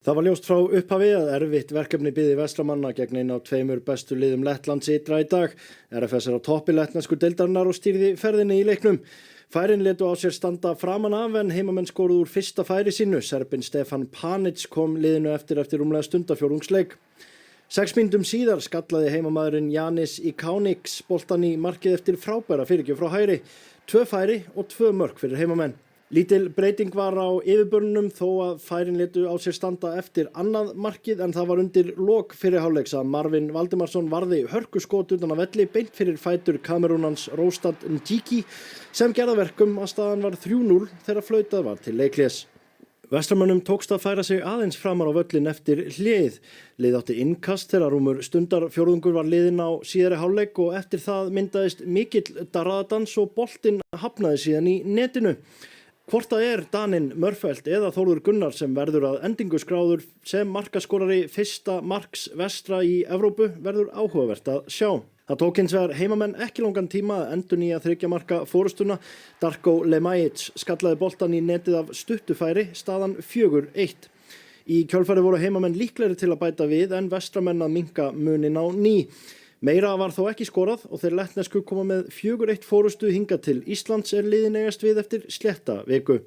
Það var ljóst frá upphafi að erfitt verkefni biði Vestramanna gegn einu af tveimur bestu liðum Lettlands ytra í dag. RFS er á toppi lettnesku deildarinnar og stýrði ferðinni í leiknum. Færin létu á sér standa framan af en heimamenn skoruðu úr fyrsta færi sínu. Serbinn Stefan Panic kom liðinu eftir rúmlega stundafjórðungsleik. 6 mínútum síðar skallaði heimamaðurinn Janis Ikauniks boltann í markið eftir frábæra fyrirgjöf frá hægri. 2 færi og 2 mörk fyrir heimamenn. Lítil breyting var á yfirbörnunum þó að færin létu á sér standa eftir annað markið en það var undir lok fyrri hálfleiks að Marvin Valdimarsson varði hörkuskot utan af velli beint fyrir fætur Kamerúnans Rostad Njiki sem gerði að verkum að staðan var 3-0 þegar flautað var til leikhlés. Vestramönnum tókst að færa sig aðeins framar á völlin eftir hléið. Lið átti innkast þegar rúmur stundarfjórðungur var liðinn á síðari hálfleik og eftir það myndaðist mikill darraðadans og boltinn hafnaði síðan í netinu. Hvort það er Daninn Mörfeld eða Þórður Gunnar sem verður að endingu skráður sem markaskorari fyrsta marks vestra í Evrópu verður áhugavert að sjá. Það tók hins vegar heimamenn ekki langan tíma að endurnýja 3 marka forystuna. Darko Lemajic skallaði boltann í netið af stuttufæri, staðan 4-1. Í kjölfari voru heimamenn líklegri til að bæta við en vestramenn að minnka munin á ný. Meira var þó ekki skorað og þeir lettnesku koma með 4-1 forystu hingað til Íslands liðin eigast við eftir slétta viku.